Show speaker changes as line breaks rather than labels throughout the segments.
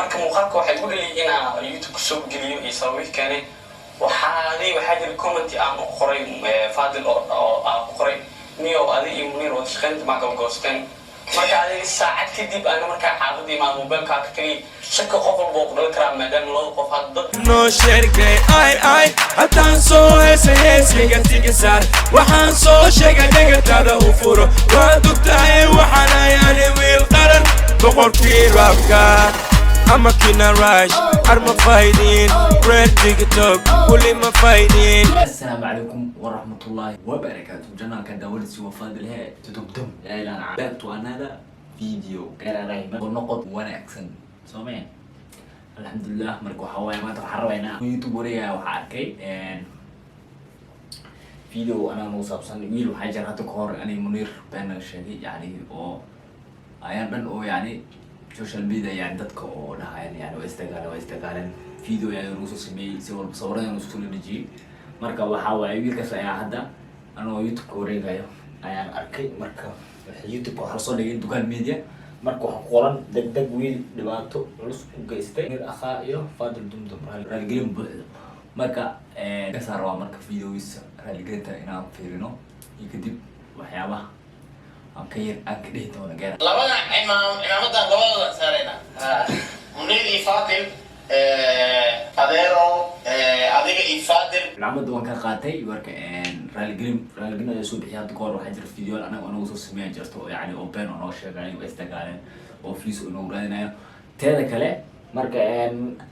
marka muuqaalka waxay ku dhaliin inaa YouTube soo geliyo iyo sababay keenay waxaa jira comment aan u qoray Fadil oo aan ku qoray niyo adiga iyo Munir wada shaqeynta ma kala goosteen marka adiga saacad kadib ana marka xaaladii ma mobilka ka tagay shaka qof walba oo dhal kara maadaama loo qof hadda
no sheegay ay hataan soo heesayga tigisar waxaan soo sheegay dhagatada u furo waa dugtahay waxaan ayaan wiil qaran boqorkii rabka ama kina raaj arma faydin red tiktok kulli ma faydin.
السلام عليكم ورحمة الله وبركاته. جناك داود سوى فاضل هي تدمدم لا لا back to another video كان رايما ونقط وانا اكسن سامعين الحمد لله مركو حواي ما تحررنا يوتيوب وريا وحاركي فيديو انا مصاب صن ويل وحاجه هاتو كور اني منير بين الشيء يعني او ايان بن او يعني social media يعني dadka oo dhahayn yani waa istagaalan video yani ruuso sameeyay sawirada isku soo dhijiyay marka waxa waaye wiilkaas ayaa hadda anoo YouTube ka wareegayo ayaan arkay marka YouTube waxa soo dhigay dukaan media marka waxa qoran degdeg wiil dhibaato culus ku geystay mid akhaa iyo Fadil dumdum raalgelin buuxda marka ka saarwa marka videoisa raalgelinta inaan fiirino iyo kadib waxyaabaha أكيد أكيد هون جانا.
لبنا إمامة لبنا سارنا. منير فاضل أديرو أديك فاضل.
العمد وان كان قاتي ورك رالجريم يسوي بحياة كور وحجر فيديو أنا وصل سميع جرتو يعني أوبن ونوش يعني واستقالن وفلوس ونورنا تهذا كله marka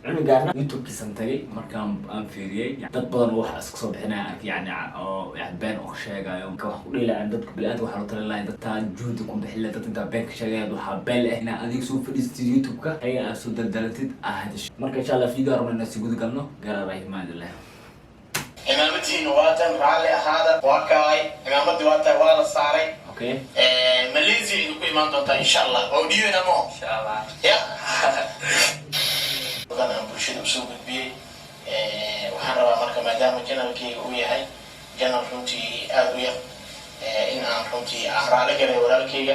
cunugana YouTube kisantay marka aan fiiriyay dad badan wax isku soo bixinaa yani oo been oo sheegayo wax ku dhilaan dadka bilaad waxa la talay dadka juhdi ku bixilay dadka been ka sheegay waxa been leh in adiga soo fadhiistay YouTube-ka ay soo daldalatid ahadish marka insha Allah video armana si guud galno gaar rahmaadillah
إمامتي نواتن رالي هذا واقعي إمامتي نواتن ولا صاري
أوكي
ماليزي نكون إمام دوتا إن شاء الله أوديو نمو
إن شاء الله
يا أنا برشيد بسوق البي وحنا مركب مدام جنال كي ويا هاي جنال فهمتي أبويا إن أنا فهمتي أحرى لك ولا كي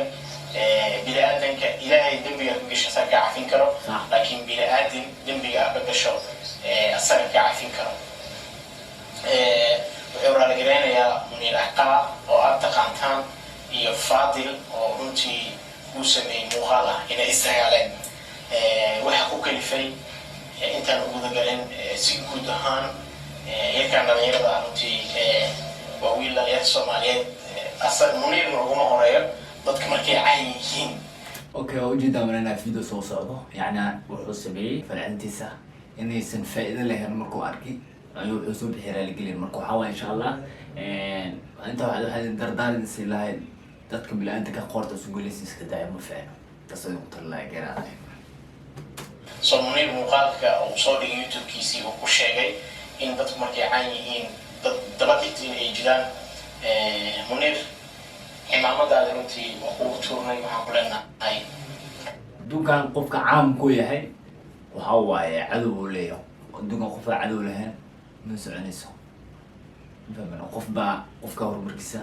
بلا آدم كإلهي دنبي أبقى شساك عارفين كرو لكن بلا آدم دنبي أبقى شو أسرك عارفين كرو wuxuu raalgelinayaa Munir Aqaa oo aad taqaantaan iyo Fadil oo runtii uu sameeyay muuqaal ah inay istagaaleen waxa ku kalifay intaan ugu dagalin si guud ahaan yarkaan dhalinyarada runtii waa wiil dhalinyaro Soomaaliyeed asal Munir maruguma horeeyo dadka markay caan yihiin
اوكي وجد عملنا فيديو سو صعبه يعني wuxuu sameeyay falcintiisa inaysan faa'iido lahayn markuu arkay ayuu wuxuu soo bixiyay raalgelin marka waxa waa insha Allah inta waxaad dardaaran si lahayd dadka bilaanta ka qorta soo galeysay iska daaymo faano tasoo talaa garaa
Munir muuqaalka oo soo dhigay YouTube-kiisii uu ku sheegay in dadku markay caan yihiin dad dabaqtii ay jiraan Munir imaamada runtii wuxuu tuurnay waxa ku leenahay
dukaan qofka caam ku yahay waxa waaye cadow leeyo dukaan qofka cadow lahayn من سعنيسو فهمنا قف كهر مركزة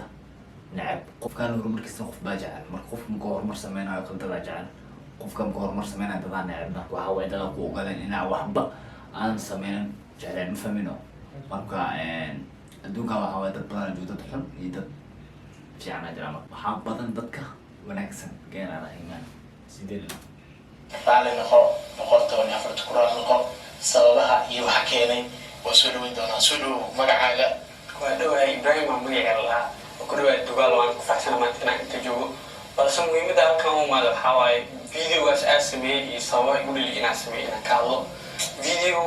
نعب قف كان هر مركزة قف باجعل قف مكهر مرسمينا يقل تباجعل قف كم كهر مرسمينا تبع نعبنا وهو يدل قو قال إننا وحبة أنا سمينا جعلنا فهمنا مركا الدوكا وهو يدل جودة حلم يدل في عنا دراما وحبة ضدك ونكسن جينا على إيمان سيدنا
فعلا نقطة أفرت كرة نقطة سببها يوحكيني وسولو دونا سولو مقعاقا
وهذا إبراهيم عمري الله وكل واحد تقال وأنا كفحسنا ما تنا إنتاجه بس مهم ده كانوا ما له حواي فيديو أسمي يصور يقول لي أنا أسمي أنا كالو فيديو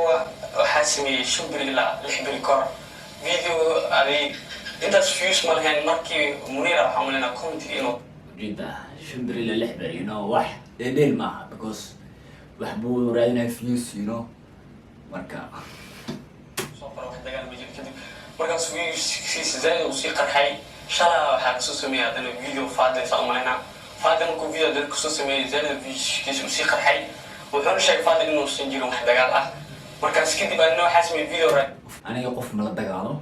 حاسمي شو بريلا لحب الكور فيديو هذه إنت فيوس مالهن مركي منير حملنا كنت إنه
جدا شو بريلا لحبر واحد ديل معها because وحبوا راينا فيوس مركا
markaas wiilkiisa zaid uu sii qarxay shalay waxa ka soo sameeyay hadana video Fadil saameeyna Fadil ku video dad ku soo sameeyay zaid wiilkiisa uu sii qarxay wuxuu sheegay Fadil inuu san jiro wax dagaal ah markaas kadib aan noo xasmay video ra
aniga qof ma la dagaalo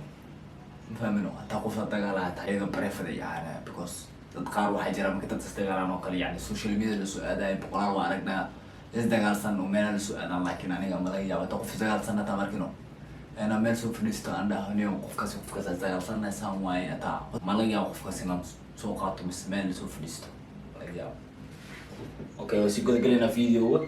ma fahmino hatta qof la dagaala taayada barefada yaana because dad qaar waxa jira marka dad isdagaalaan oo kale yani social media la soo aadaay boqolaal waa aragnaa isdagaalsan oo meel soo aadan laakiin aniga ma laga yaabo qof isdagaalsan ta markino ana meel soo fadhiisto aan dhahayo qofkaas isdagaalsan saan waay ata ma laga yaabo qofkaas inaan soo qaato mis meel soo fadhiisto laga yaabo okay wasi gudgalina video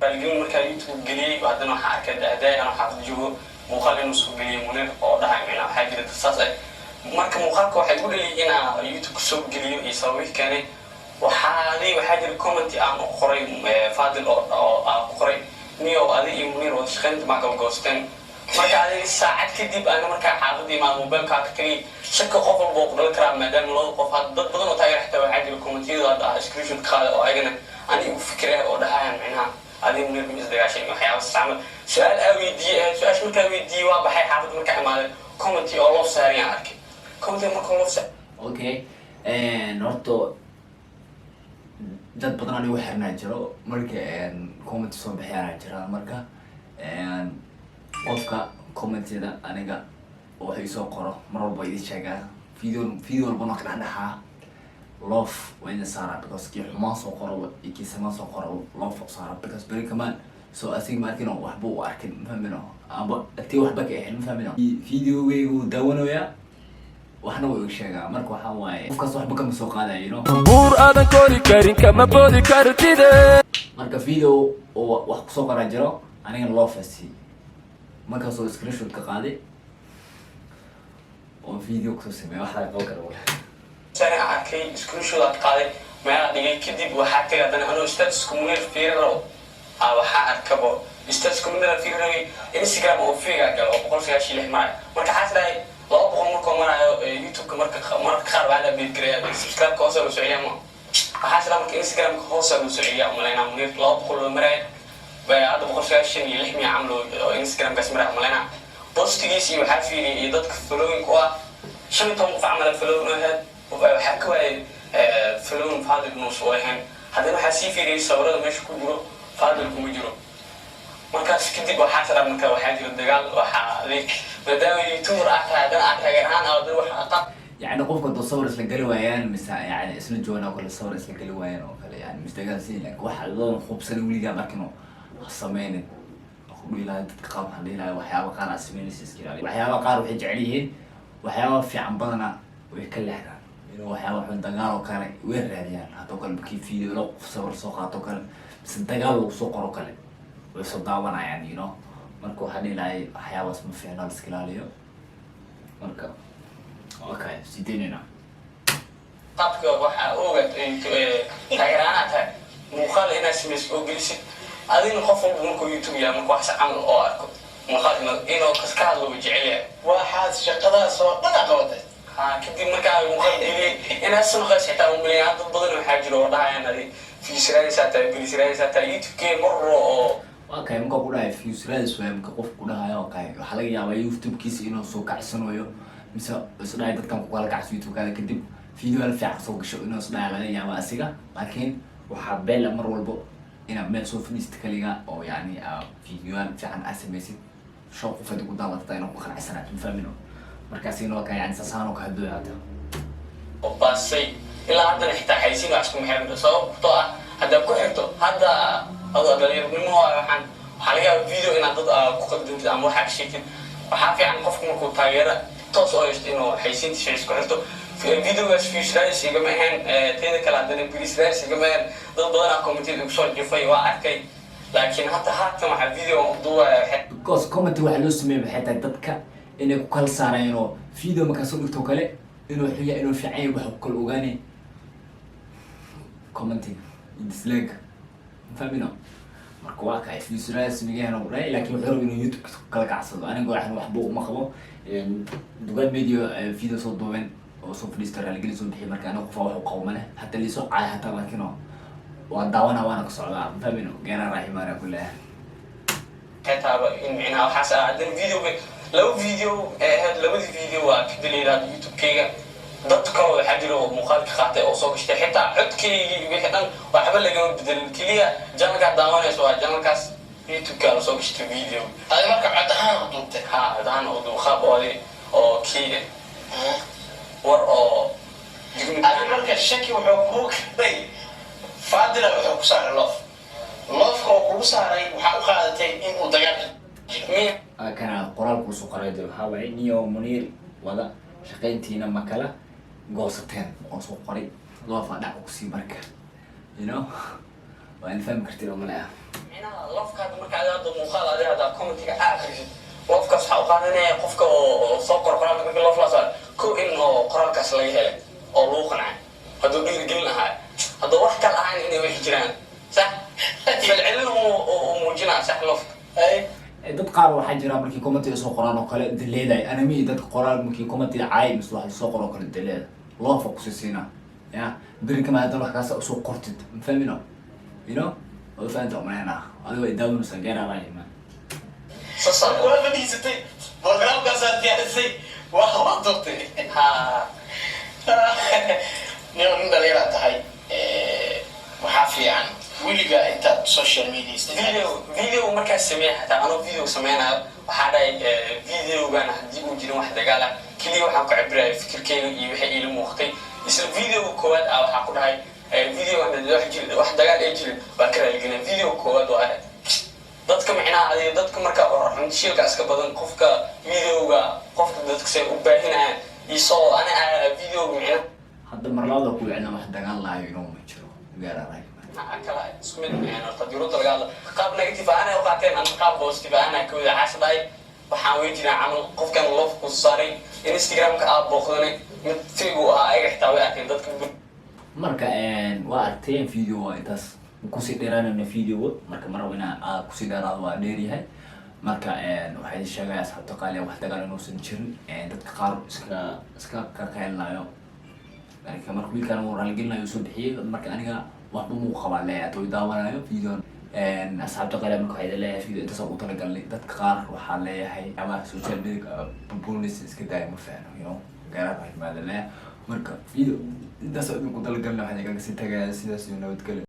balgin markaa YouTube geliyay baadana waxa arkay daaday ana xafid joogo muuqaal inuu soo geliyay Munir oo dhahay meel waxa jira tasaas ay marka muuqaalka waxay u dhaliyay inaa YouTube soo geliyo iyo sababay keenay waxa jira comment aan qoray Fadil oo aan qoray niyo adi iyo Munir oo shaqeynta ma kala goosteen marka adi saacad kadib ana marka xaaladii ma mobilka ka tagay shaqo qof walba oo dhal kara maadaama loo qof dad badan oo taageer xitaa waxa jira comment-yada screenshot qaada oo ayagana anigu fikiraya oo dhahayan macnaha adi Munir mis dagaashay waxyaabo saama su'aal aweydiiyay su'aasha marka aweydiiyay waa baxay xaalad marka imaaday comment oo loo saariyay arkay comment marka loo saar
okay horto dad badan anigu xirnaa jiro marka comment soo bixiyana jira marka qofka comment-yada aniga oo ay soo qoro mar walba idin sheegaa video walba marka dhaxaa love when Sarah because ki xumaan soo qoro iki sama soo qoro love Sarah because very command so I think markino waxba u arkin fahmino amba tii waxba ka ahayn fahmino video weegu dawanaya waxna way sheegaa marka waxa waaye qofkaas waxba kama soo qaadayo
buur aadan kori karin kama boodi kartide
marka video oo wax ku soo qora jiro aniga love asi marka soo screenshot ka qaaday oo video ku sameeyo waxa laga qoro
sana arkay screenshot qaaday meel dhigay kadib waxa ka yadan anoo status Munir fiiro waxa arkabo status Munir fiiro Instagram oo fiiga gal oo 196 marka xaasday loo boqon marka marayo YouTube marka qaar baa mid gareeya subscribe ka hoose loo sociyamo xaasday marka Instagram ka hoose loo sociyamo malena Munir loo boqol maray baa hada 196 amlo Instagram ka smara malena postigiisi waxa fiiriyay dadka following ku ah 5 qof amal following ahead waxa ka way following Fadil nus wahan hadana waxa si fiiriyay sawirada meesha ku jiro Fadil kuma jiro markaas kadib waxa saran marka waxa jiro dagaal waxa leek maadaama YouTube aad taageeraan oo dad waxa qab
يعني qofka doo sawir isla gali waayaan mise yani isla joogana kala sawir isla gali waayaan oo kale yani mistaqaalsiin laakiin waxa loo khubsan wiliga markino sameeyeen wiilaa dadka qaab hadii waxyaabo qaar asmeeyay iskira waxyaabo qaar waxay jecel yihiin waxyaabo fiican badana way ka leexdaan inuu waxyaabo xun dagaal oo kale way raadiyaan hadoo kale kii video loo sawir soo qaato kale mise dagaal loo soo qoro kale way soo daawanayaan marka waxa dhilay waxyaabo isma fiicna iska ilaaliyo marka okay sideenina
qabka waxa ogaad taageeranaata muuqaal ina sameys oo gelisid adina qof walba markuu YouTube yaa markuu wax camal oo arko muuqaal inuu kaska hadlo jecel
waxaad shaqadaas oo dhan qabatay
kadib markaa muuqaal geliyay ina sanqay xitaa uu leeyahay dad badan waxa jiro oo dhahayaan fiisraaysaata YouTube marro oo
okay marka ku dhahay fiisraayis way marka qof ku dhahayo okay waxa laga yaabaa YouTube kiisa inuu soo kacsanayo mise isdhaay dadkan ku kala kacsi YouTube kale kadib video la fiican soo gasho inuu isdhaay laga yaabo asiga laakiin waxa beel mar walba ina meel soo fadhiisto kaliya oo yani video fiican asamaysid shoo qofad ku daawataa inuu ku qanacsanaato fahmino markaas inuu ka yani sasaano ka hadlo hada
oo baasay ilaa hadda xitaa haysiin wax ku maxay sababtoo ah hadda ku xigto hadda adoo dhalinyarnimo waxaan waxa laga yaabaa video inaad dad ku qaldintid ama waxa sheegtid waxa fiican qofku markuu taageero toos oo yeeshto inuu haysiinta shay isku xirto videogaas fiisraayis igama ahayn teeda kale haddana fiisraayis igama ahayn dad badan comment-yada ku soo jifay waa arkay laakiin hadda haatan waxa video duwaya
because comment waxa loo sameeyay waxay tahay dadka inay ku kala saarayeen oo video marka soo dhigto kale inuu xiga inuu fiican wax ku kala ogaanay commenting dislike fahmino marka waa ka fiisraayis migeena u dhaay laakiin wuxuu inuu YouTube kala kacsado aniga waxba uma qabo dugaan video soo duubeen oo soo fadhiista raaligelin soo bixiyay marka aniga qof wax u qabo male hatta li soo caay hatta laakiin waa daawana waana ka socdaa fahmino gaar raahimara kullaha
taaba in macna waxa saacadan video labadii video waa ka dileeyaa YouTube-kayga dadka waxa jiro muuqaalka qaatay oo soo gashtay xitaa codkayga wixii dhan waxba laga bedelin kaliya channelka daawanayso waa channelkaas YouTube-ka soo gashtay video
ay marka cod ahaan u duubtay
adaan oo duuqaab oo kii war oo
ay marka shaki wuxuu ku keenay فادل wuxuu ku saaray loofka oo kugu saaray waxa u qaadatay in uu dagaal
kana qoraalku soo qoray waxa way niyo Munir wada shaqayntiina ma kala goosateen oo soo qoray loofa dhac ku sii marka you know waan fahmi kartay oo malaha
ina loofka marka aad muuqaal aad comment-ka akhrisid loofka waxa uu qaadanaya qofka oo soo qorqoraa marka loof la saaray ko in oo qoraalkaas laga helay oo loo qanacay haduu dhiirigelin lahaa haduu wax kale ahaan inay wax jiraan صح فالعلم وموجنا صح لوف اي
dad qaar waxa jira markii comment soo qoraan oo kale dileeday anami dad qoraal markii comment caay mis waxa soo qoro kale dileed loo fokusina ya bari kama hada wax kaas soo qortid fahmino you know oo faanta maana adiga way daawno sangeera raayma
sasa
wala fadhiisatay program ka saad gaasay waxa waa doortay
ha
niyo ndaleera tahay waxa fiican wiliga inta social media
video markaa sameeyay hataa anoo video sameeyay waxa dhaay videogan hadii uu jirin wax dagaal ah kaliya waxa ku cabiraya fikirkeyga iyo waxa ila muuqtay isla video koowaad waxa ku dhahay videogan wax dagaal ay jirin waa ka raaligelin video koowaad waa dadka macnaha ay dadka marka runtii shilka iska badan qofka videoga qofka dadka say u baahinayaan isoo ana video macnaha
hadda marlaada ku wicna wax dagaal laayo inuu ma jiro gaararay
kala isku mid ah qadiirada laga hadlo qaab negative ana oo qaateen ama qaab positive ana ka wada xasday waxaan way jiraan amal qofkan loof ku saaray Instagram-ka aad booqdanay mid fiigu ay xitaa way arkeen dadka
marka waa arteen video intaas ku sii dheeraanayna video marka mar wayna ku sii dheeraad waa dheer yahay marka waxay sheegayaan asxaabta qaali wax dagaal inuu san jirin dadka qaar iska ka qeylnayo marka markuu wiilkan uu raalgelinayo soo bixiyay marka aniga waxba muu qabaa leeyahay toy daawanayo video asxaabta qaali marka waxay leeyahay video intaas oo tala galnay dadka qaar waxa leeyahay ama social media public iska daayay ma faano you know gaar maadana marka video intaas oo ku tala galnay waxay kaga sii tagayaan sidaas iyo nabad gel